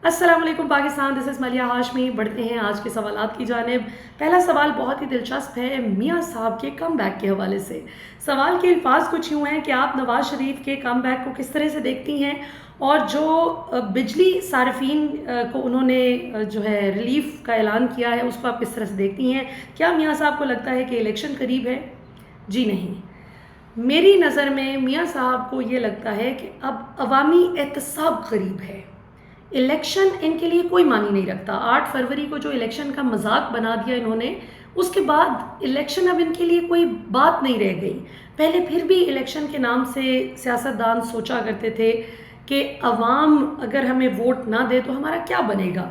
अस्सलाम वालेकुम Pakistan, this is मलिया हाशमी। बढ़ते हैं आज के सवालात की जानिब। पहला सवाल बहुत ही दिलचस्प है मियाँ साहब के कम बैक के हवाले से। सवाल के अल्फाज कुछ यूँ हैं कि आप नवाज़ शरीफ के कम बैक को किस तरह से देखती हैं, और जो बिजली सार्फिन को उन्होंने जो है रिलीफ का ऐलान किया है उसको आप किस तरह से देखती हैं। क्या मियाँ साहब को लगता है कि इलेक्शन करीब है? जी नहीं, मेरी नज़र में मियाँ साहब को ये लगता है कि अब अवामी एहतसाब करीब है। इलेक्शन इनके लिए कोई मानी नहीं रखता। 8 फरवरी को जो इलेक्शन का मजाक बना दिया इन्होंने, उसके बाद इलेक्शन अब इनके लिए कोई बात नहीं रह गई। पहले फिर भी इलेक्शन के नाम से सियासतदान सोचा करते थे कि अवाम अगर हमें वोट ना दे तो हमारा क्या बनेगा,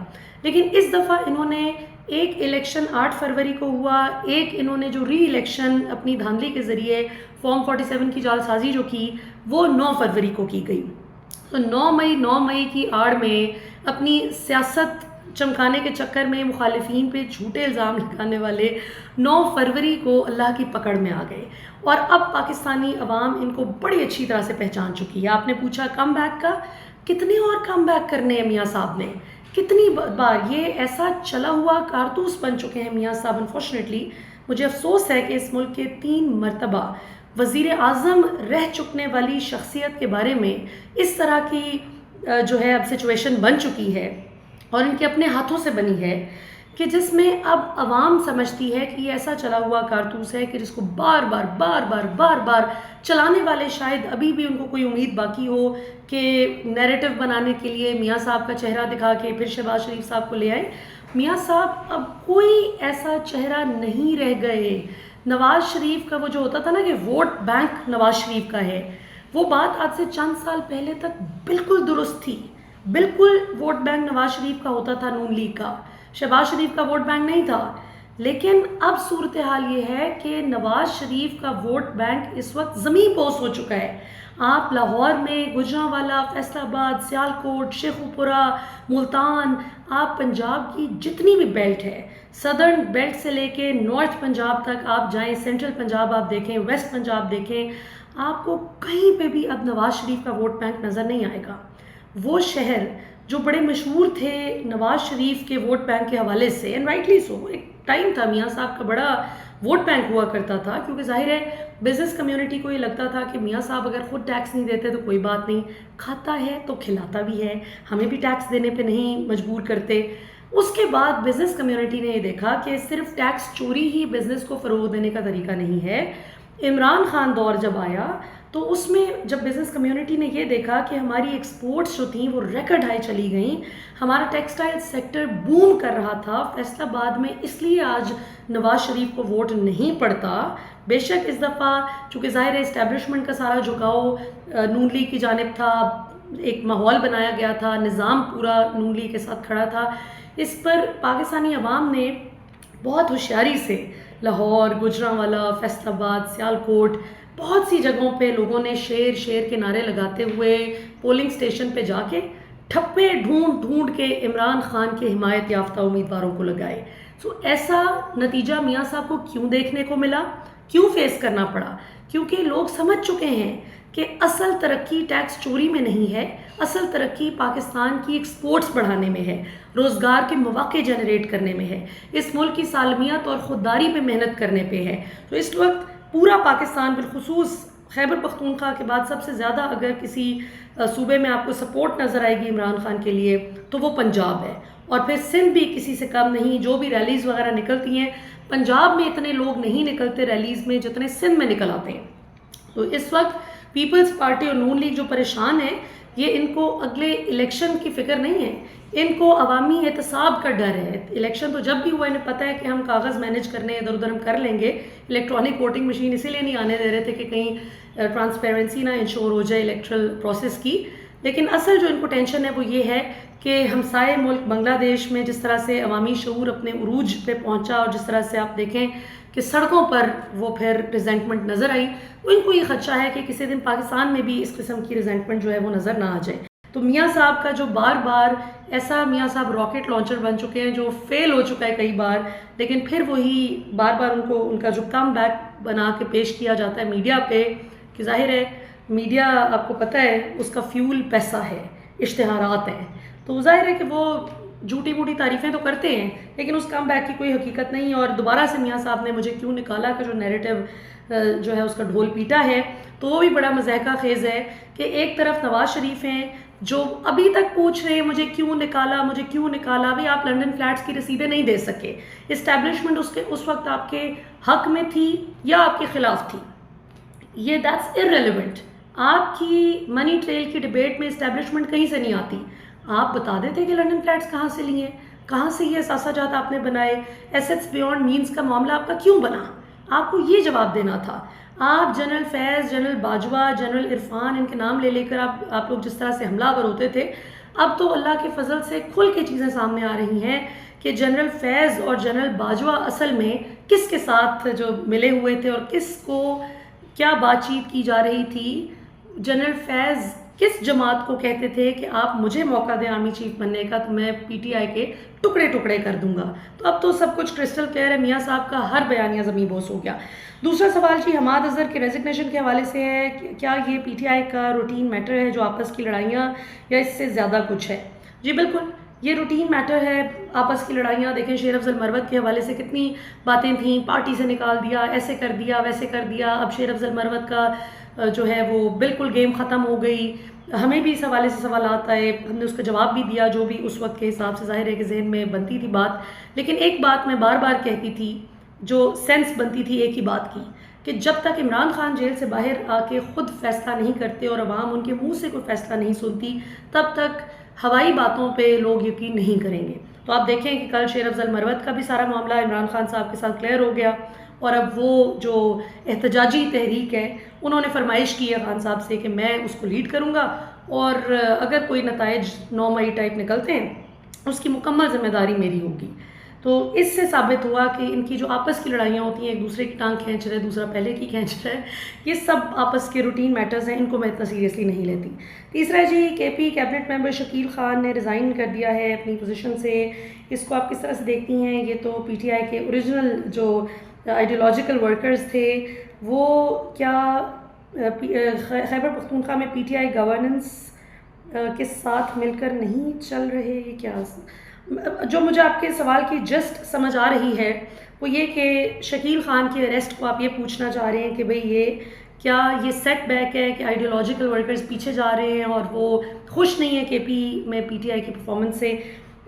लेकिन इस दफ़ा इन्होंने एक इलेक्शन 8 फरवरी को हुआ, एक इन्होंने जो री इलेक्शन अपनी धांधली के ज़रिए फॉर्म 47 की जालसाजी जो की वो 9 फरवरी को की गई। तो 9 मई की आड़ में अपनी सियासत चमकाने के चक्कर में मुखालिफिन पे झूठे इल्ज़ाम लगाने वाले 9 फरवरी को अल्लाह की पकड़ में आ गए, और अब पाकिस्तानी अवाम इनको बड़ी अच्छी तरह से पहचान चुकी है। आपने पूछा कम बैक का, कितने और कम बैक करने हैं मियाँ साहब ने, कितनी बार ये ऐसा चला हुआ कारतूस बन चुके हैं मियाँ साहब। अनफॉर्चुनेटली मुझे अफसोस है कि इस मुल्क के 3 मरतबा वज़ीर आज़म रह चुकने वाली शख्सियत के बारे में इस तरह की जो है अब सिचुएशन बन चुकी है और इनके अपने हाथों से बनी है कि जिसमें अब अवाम समझती है कि ये ऐसा चला हुआ कारतूस है कि जिसको बार बार चलाने वाले शायद अभी भी उनको कोई उम्मीद बाकी हो कि नैरेटिव बनाने के लिए मियाँ साहब का चेहरा दिखा के फिर शहबाज शरीफ साहब को ले आए। मियाँ साहब अब कोई ऐसा चेहरा नहीं रह गए। नवाज़ शरीफ का वो जो होता था ना कि वोट बैंक नवाज़ शरीफ का है, वो बात आज से चंद साल पहले तक बिल्कुल दुरुस्त थी। बिल्कुल वोट बैंक नवाज़ शरीफ का होता था, नून लीग का। शहबाज शरीफ का वोट बैंक नहीं था। लेकिन अब सूरत हाल ये है कि नवाज़ शरीफ का वोट बैंक इस वक्त ज़मीन पोस हो चुका है। आप लाहौर में गुजरांवाला, फैसलाबाद, सियालकोट, शेखुपुरा, मुल्तान, आप पंजाब की जितनी भी बेल्ट है, सदर्न बेल्ट से लेके नॉर्थ पंजाब तक आप जाएं, सेंट्रल पंजाब आप देखें, वेस्ट पंजाब देखें, आपको कहीं पे भी अब नवाज़ शरीफ का वोट बैंक नज़र नहीं आएगा। वो शहर जो बड़े मशहूर थे नवाज़ शरीफ के वोट बैंक के हवाले से, एंड राइटली सो, एक टाइम था मियाँ साहब का बड़ा वोट बैंक हुआ करता था, क्योंकि जाहिर है बिज़नेस कम्युनिटी को ये लगता था कि मियाँ साहब अगर खुद टैक्स नहीं देते तो कोई बात नहीं, खाता है तो खिलाता भी है, हमें भी टैक्स देने पे नहीं मजबूर करते। उसके बाद बिज़नेस कम्युनिटी ने ये देखा कि सिर्फ टैक्स चोरी ही बिज़नेस को फ़रोग़ देने का तरीका नहीं है। इमरान खान दौर जब आया तो उसमें जब बिज़नेस कम्युनिटी ने ये देखा कि हमारी एक्सपोर्ट्स जो थी वो रिकॉर्ड हाई चली गई, हमारा टेक्सटाइल सेक्टर बूम कर रहा था फैसलाबाद में, इसलिए आज नवाज़ शरीफ को वोट नहीं पड़ता। बेशक इस दफ़ा चूँकि ज़ाहिर है इस्टेब्लिशमेंट का सारा झुकाव नून लीग की जानिब था, एक माहौल बनाया गया था, निज़ाम पूरा नून लीग के साथ खड़ा था। इस पर पाकिस्तानी अवाम ने बहुत होशियारी से लाहौर, गुजरांवाला, फैसलाबाद, सियालकोट, बहुत सी जगहों पे लोगों ने शेर शेर के नारे लगाते हुए पोलिंग स्टेशन पे जाके ठप्पे ढूंढ ढूंढ के इमरान खान के हिमायत याफ्ता उम्मीदवारों को लगाए। सो ऐसा नतीजा मियाँ साहब को क्यों देखने को मिला, क्यों फेस करना पड़ा? क्योंकि लोग समझ चुके हैं कि असल तरक्की टैक्स चोरी में नहीं है, असल तरक्की पाकिस्तान की एक्सपोर्ट्स बढ़ाने में है, रोज़गार के मौके जनरेट करने में है, इस मुल्क की सालमियत और ख़ुददारी पे मेहनत करने पे है। तो इस वक्त पूरा पाकिस्तान, बिलखुसूस खैबर पख्तूनख्वा के बाद सबसे ज़्यादा अगर किसी सूबे में आपको सपोर्ट नज़र आएगी इमरान खान के लिए तो वो पंजाब है, और फिर सिंध भी किसी से कम नहीं। जो भी रैलीज़ वगैरह निकलती हैं, पंजाब में इतने लोग नहीं निकलते रैलीज़ में जितने सिंध में निकल आते हैं। तो इस वक्त पीपल्स पार्टी और नून लीग जो परेशान है, ये इनको अगले इलेक्शन की फ़िक्र नहीं है, इनको अवामी एहतसाब का डर है। इलेक्शन तो जब भी हुआ इन्हें पता है कि हम कागज़ मैनेज करने इधर उधर हम कर लेंगे, इलेक्ट्रॉनिक वोटिंग मशीन इसीलिए नहीं आने दे रहे थे कि कहीं ट्रांसपेरेंसी ना इंश्योर हो जाए इलेक्ट्रल प्रोसेस की। लेकिन असल जो इनको टेंशन है वो ये है कि हमसाए मुल्क बांग्लादेश में जिस तरह से अवामी शऊर अपने उरूज पे पहुँचा, और जिस तरह से आप देखें कि सड़कों पर वो फिर रिजेंटमेंट नज़र आई, तो इनको ये खदशा है कि किसी दिन पाकिस्तान में भी इस किस्म की रिजेंटमेंट जो है वो नज़र ना आ जाए। तो मियाँ साहब का जो बार बार ऐसा, मियाँ साहब रॉकेट लॉन्चर बन चुके हैं जो फेल हो चुका है कई बार, लेकिन फिर वही बार बार उनको उनका जो कम बैक बना के पेश किया जाता है मीडिया पे, कि जाहिर है मीडिया आपको पता है उसका फ्यूल पैसा है, इश्तिहारात हैं। तो ज़ाहिर है कि वो झूठी मूठी तारीफ़ें तो करते हैं, लेकिन उस कम बैक की कोई हकीकत नहीं। और दोबारा से मियाँ साहब ने मुझे क्यों निकाला का जो नैरेटिव जो है उसका ढोल पीटा है, तो वो भी बड़ा मज़ाक़ा खेज़ है कि एक तरफ नवाज़ शरीफ हैं जो अभी तक पूछ रहे हैं मुझे क्यों निकाला, मुझे क्यों निकाला। भाई आप लंदन फ्लैट्स की रसीदें नहीं दे सके, इस्टेब्लिशमेंट उस वक्त आपके हक में थी या आपके ख़िलाफ़ थी, ये दैट्स इररेलेवेंट। आपकी मनी ट्रेल की डिबेट में इस्टेब्लिशमेंट कहीं से नहीं आती। आप बता देते कि लंदन फ्लैट्स कहाँ से लिए, कहाँ से ये असासाजात आपने बनाए, एसेट्स बियॉन्ड मीन्स का मामला आपका क्यों बना, आपको ये जवाब देना था। आप जनरल फैज़, जनरल बाजवा, जनरल इरफान, इनके नाम ले लेकर आप लोग जिस तरह से हमलावर होते थे, अब तो अल्लाह के फजल से खुल के चीज़ें सामने आ रही हैं कि जनरल फैज़ और जनरल बाजवा असल में किसके साथ जो मिले हुए थे और किसको क्या बातचीत की जा रही थी। जनरल फैज़ किस जमात को कहते थे कि आप मुझे मौका दें आर्मी चीफ बनने का तो मैं पीटीआई के टुकड़े टुकड़े कर दूंगा। तो अब तो सब कुछ क्रिस्टल क्लियर है, मियाँ साहब का हर बयानिया ज़मीन बोस हो गया। दूसरा सवाल जी हमाद अज़हर के रेजिग्नेशन के हवाले से है, क्या ये पीटीआई का रूटीन मैटर है जो आपस की लड़ाइयाँ या इससे ज़्यादा कुछ है? जी बिल्कुल, ये रूटीन मैटर है, आपस की लड़ाइयाँ। देखें शेर अफजल मरवत के हवाले से कितनी बातें थीं, पार्टी से निकाल दिया, ऐसे कर दिया, वैसे कर दिया। अब शेर अफजल मरवत का जो है वो बिल्कुल गेम ख़त्म हो गई। हमें भी इस हवाले से सवाल आता है, हमने उसका जवाब भी दिया जो भी उस वक्त के हिसाब से ज़ाहिर है कि जहन में बनती थी बात। लेकिन एक बात मैं बार बार कहती थी, जो सेंस बनती थी एक ही बात की, कि जब तक इमरान खान जेल से बाहर आके ख़ुद फैसला नहीं करते और अवाम उनके मुंह से कोई फैसला नहीं सुनती, तब तक हवाई बातों पे लोग यकीन नहीं करेंगे। तो आप देखें कि कल शेर अफजल मरवत का भी सारा मामला इमरान खान साहब के साथ क्लियर हो गया और अब वो जो एहतजाजी तहरीक है उन्होंने फरमाइश की है खान साहब से कि मैं उसको लीड करूँगा और अगर कोई नताइज 9 मई टाइप निकलते हैं उसकी मुकम्मल ज़िम्मेदारी मेरी होगी। तो इससे साबित हुआ कि इनकी जो आपस की लड़ाइयाँ होती हैं, एक दूसरे की टांग खींच रहे, दूसरा पहले की खींच रहा है, ये सब आपस के रूटीन मैटर्स हैं, इनको मैं इतना सीरियसली नहीं लेती। तीसरा जी KP cabinet member Shakeel Khan ने रिज़ाइन कर दिया है अपनी पोजीशन से, इसको आप किस तरह से देखती हैं? ये तो पीटीआई के ओरिजिनल जो आइडियोलॉजिकल वर्कर्स थे वो क्या खैबर पख्तूनख्वा में पीटीआई गवर्नेंस के साथ मिलकर नहीं चल रहे? ये क्या? जो मुझे आपके सवाल की जस्ट समझ आ रही है वो ये कि शकील खान के अरेस्ट को आप ये पूछना चाह रहे हैं कि भाई ये क्या ये सेटबैक है कि आइडियोलॉजिकल वर्कर्स पीछे जा रहे हैं और वो खुश नहीं है केपी में पीटीआई की परफॉर्मेंस से।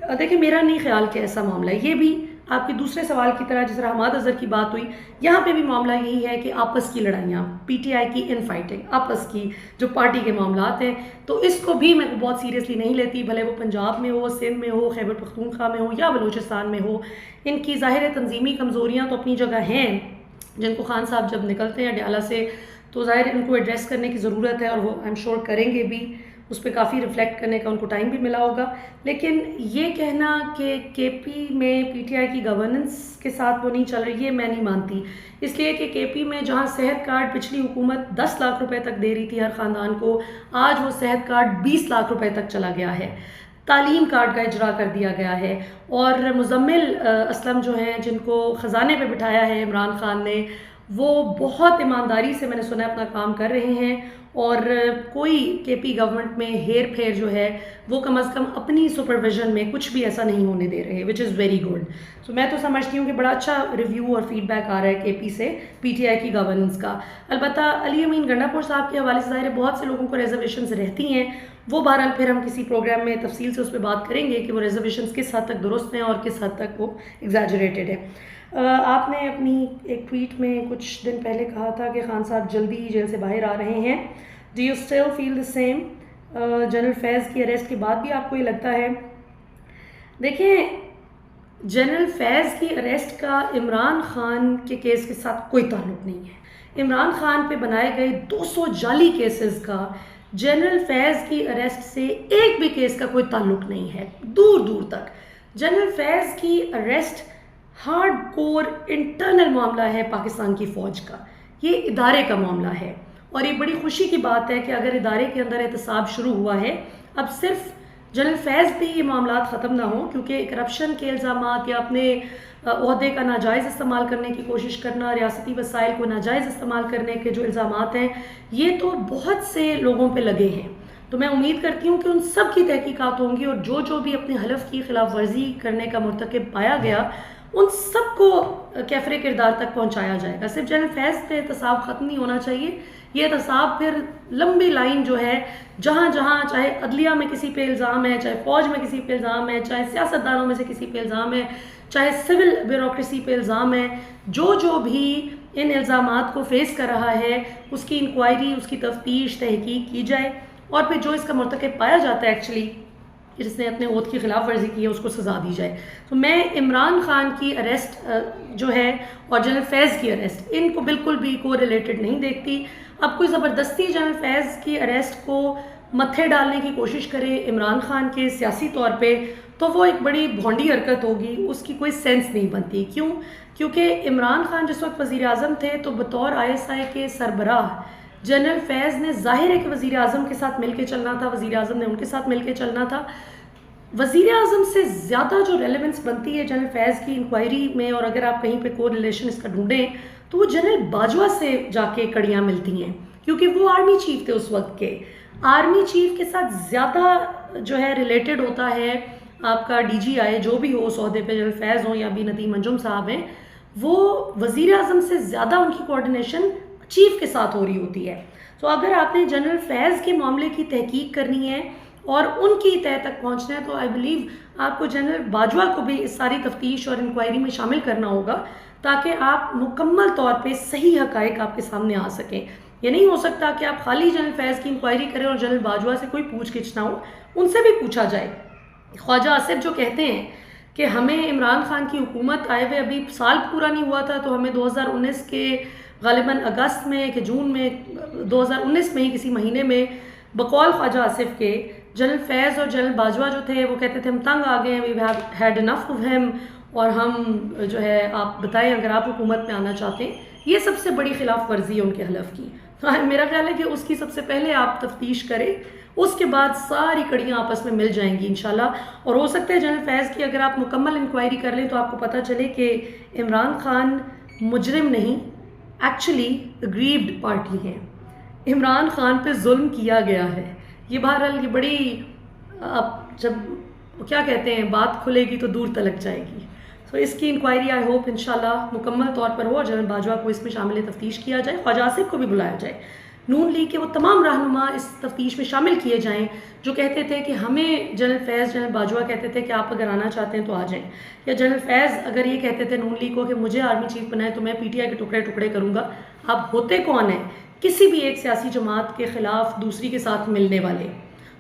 देखिए मेरा नहीं ख्याल कि ऐसा मामला है। ये भी आपके दूसरे सवाल की तरह जिस तरह हमाद अज़हर की बात हुई, यहाँ पे भी मामला यही है कि आपस की लड़ाइयाँ, पीटीआई की इनफाइटिंग, आपस की जो पार्टी के मामलात हैं, तो इसको भी मैं बहुत सीरियसली नहीं लेती। भले वो पंजाब में हो, सिंध में हो, खैबर पख्तूनख्वा में हो या बलूचिस्तान में हो, इनकी ज़ाहिर तंजीमी कमज़ोरियाँ तो अपनी जगह हैं, जिनको खान साहब जब निकलते हैं अडयाला से तो ज़ाहिर इनको एड्रेस करने की ज़रूरत है और वो आई एम श्योर करेंगे भी, उस पर काफ़ी रिफ्लेक्ट करने का उनको टाइम भी मिला होगा। लेकिन ये कहना कि केपी में पीटीआई की गवर्नेंस के साथ वो नहीं चल रही, ये मैं नहीं मानती। इसलिए कि केपी में जहाँ सेहत कार्ड पिछली हुकूमत 10 लाख रुपए तक दे रही थी हर ख़ानदान को, आज वो सेहत कार्ड 20 लाख रुपए तक चला गया है। तालीम कार्ड का इजरा कर दिया गया है और मुज़म्मिल असलम जो हैं जिनको ख़जाने पे बिठाया है इमरान खान ने, वो बहुत ईमानदारी से मैंने सुना अपना काम कर रहे हैं और कोई केपी गवर्नमेंट में हेर फेर जो है वो कम अज़ कम अपनी सुपरविजन में कुछ भी ऐसा नहीं होने दे रहे, विच इज़ वेरी गुड। तो मैं तो समझती हूँ कि बड़ा अच्छा रिव्यू और फीडबैक आ रहा है केपी से पीटीआई की गवर्नेंस का। अलबत्ता अली अमीन गंडापुर साहब के हवाले से ज़ाहिर बहुत से लोगों को रिजर्वेशंस रहती हैं, वो बहरहाल फिर हम किसी प्रोग्राम में तफसील से उस पर बात करेंगे कि वो रिजर्वेशंस किस हद तक दुरुस्त हैं और किस हद तक वो एग्जैजरेटेड है। आपने अपनी एक ट्वीट में कुछ दिन पहले कहा था कि खान साहब जल्दी ही जेल से बाहर आ रहे हैं। Do you still feel the same? General Faiz की अरेस्ट के बाद भी आपको ये लगता है? देखिए जनरल फैज़ की अरेस्ट का इमरान खान के केस के साथ कोई ताल्लुक़ नहीं है। इमरान खान पे बनाए गए 200 जाली केसेस का जनरल फैज़ की अरेस्ट से एक भी केस का कोई ताल्लुक़ नहीं है, दूर दूर तक। जनरल फैज़ की अरेस्ट हार्ड कोर इंटरनल मामला है पाकिस्तान की फ़ौज का, ये इदारे का मामला है और ये बड़ी खुशी की बात है कि अगर इदारे के अंदर एहतसाब शुरू हुआ है, अब सिर्फ जनरल फैज़ पे ये मामला ख़त्म ना हो, क्योंकि करप्शन के इल्ज़ामात या अपने ओहदे का नाजायज़ इस्तेमाल करने की कोशिश करना, रियासती वसाइल को नाजायज़ इस्तेमाल करने के जो इल्ज़ामात हैं, ये तो बहुत से लोगों पे लगे हैं। तो मैं उम्मीद करती हूँ कि उन सब की तहकीकात होंगी और जो भी अपने हलफ की खिलाफ वर्जी करने का मुर्तकिब पाया गया उन सबको कैफरे किरदार तक पहुँचाया जाएगा। सिर्फ जनरल फैज़ पे एहतसाब ख़त्म नहीं होना चाहिए, ये एहतसाब फिर लंबी लाइन जो है जहाँ जहाँ चाहे अदलिया में किसी पे इल्ज़ाम है, चाहे फ़ौज में किसी पे इल्ज़ाम है, चाहे सियासतदानों में से किसी पे इल्ज़ाम है, चाहे सिविल ब्यूरोक्रेसी पे इल्ज़ाम है, जो भी इन इल्ज़ामात को फेस कर रहा है उसकी इंक्वायरी, उसकी तफ्तीश तहकीक की जाए और फिर जो इसका मुर्तकिब पाया जाता है एक्चुअली जिसने अपने ओथ की खिलाफ वर्जी की है उसको सज़ा दी जाए। तो मैं इमरान खान की अरेस्ट जो है और जनरल फैज़ की अरेस्ट इनको बिल्कुल भी को रिलेटेड नहीं देखती। अब कोई ज़बरदस्ती जनरल फैज़ की अरेस्ट को मत्थे डालने की कोशिश करे इमरान खान के सियासी तौर पे तो वो एक बड़ी भोंडी हरकत होगी, उसकी कोई सेंस नहीं बनती। क्यों? क्योंकि इमरान खान जिस वक्त वज़ीर आज़म थे तो बतौर ISI के सरबराह जनरल फैज़ ने ज़ाहिर है कि वज़ीर आज़म के साथ मिल के चलना था, वज़ीर आज़म ने उनके साथ मिल के चलना था। वज़ीर आज़म से ज़्यादा जो रेलेवेंस बनती है जनरल फैज़ की इंक्वायरी में और अगर आप कहीं पे को रिलेशन इसका ढूंढें तो वो जनरल बाजवा से जाके कड़ियाँ मिलती हैं क्योंकि वो आर्मी चीफ थे उस वक्त के। आर्मी चीफ के साथ ज़्यादा जो है रिलेटेड होता है आपका DGI जो भी हो उस ओहदे पे, जनरल फैज़ हो या अभी नदीम अंजुम साहब हैं, वो वज़ीर आज़म से ज़्यादा उनकी कोऑर्डिनेशन चीफ के साथ हो रही होती है। तो अगर आपने जनरल फैज़ के मामले की तहकीक करनी है और उनकी तह तक पहुंचना है तो आई बिलीव आपको जनरल बाजवा को भी इस सारी तफ्तीश और इंक्वायरी में शामिल करना होगा ताकि आप मुकम्मल तौर पे सही हक़ाइक़ आपके सामने आ सकें। ये नहीं हो सकता कि आप खाली जनरल फैज़ की इंक्वायरी करें और जनरल बाजवा से कोई पूछ गिछ ना हो, उनसे भी पूछा जाए। ख्वाजा आसिफ जो कहते हैं कि हमें इमरान खान की हुकूमत आए हुए अभी साल पूरा नहीं हुआ था तो हमें 2019 के गालिबन अगस्त में कि जून में 2019 में ही किसी महीने में बकौल ख्वाजा आसिफ के जनरल फैज़ और जनरल बाजवा जो थे वो कहते थे हम तंग आ गए हैं, we have had enough of him और हम जो है आप बताएं अगर आप हुकूमत में आना चाहते हैं। ये सबसे बड़ी खिलाफ वर्जी है उनके हलफ की। तो मेरा ख्याल है कि उसकी सबसे पहले आप तफ्तीश करें, उसके बाद सारी कड़ियाँ आपस में मिल जाएंगी इंशाल्लाह। और हो सकता है जनरल फैज़ की अगर आप मुकम्मल इंक्वायरी कर लें तो आपको पता चले कि इमरान खान मुजरिम नहीं एक्चुअली अग्रीव्ड पार्टी हैं, इमरान खान पे जुल्म किया गया है। ये बहरहाल ये बड़ी अब जब क्या कहते हैं बात खुलेगी तो दूर तलक जाएगी। तो इसकी इंक्वायरी आई होप इंशाल्लाह मुकम्मल तौर पर हो और जनरल बाजवा को इसमें शामिल तफ्तीश किया जाए, ख्वाजा आसिफ को भी बुलाया जाए, नून लीग के वो तमाम रहनुमा इस तफ्तीश में शामिल किए जाएँ जो कहते थे कि हमें जनरल फैज़ जनरल बाजवा कहते थे कि आप अगर आना चाहते हैं तो आ जाएं, या जनरल फैज़ अगर ये कहते थे नून लीग को कि मुझे आर्मी चीफ बनाए तो मैं PTI के टुकड़े टुकड़े करूँगा। आप होते कौन है किसी भी एक सियासी जमात के ख़िलाफ़ दूसरी के साथ मिलने वाले?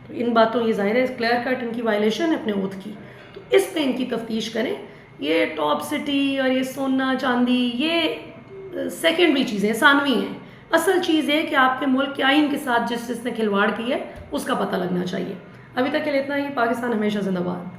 तो इन बातों ये ज़ाहिर है क्लियर कट इनकी वायलेशन है अपने ओथ की, तो इस पर इनकी तफ्तीश करें। ये टॉप सिटी और ये सोना चांदी ये सेकेंडरी चीज़ें सानवी हैं, असल चीज़ है कि आपके मुल्क के आइन के साथ जिसने खिलवाड़ की है उसका पता लगना चाहिए। अभी तक के लिए इतना ही। पाकिस्तान हमेशा जिंदाबाद।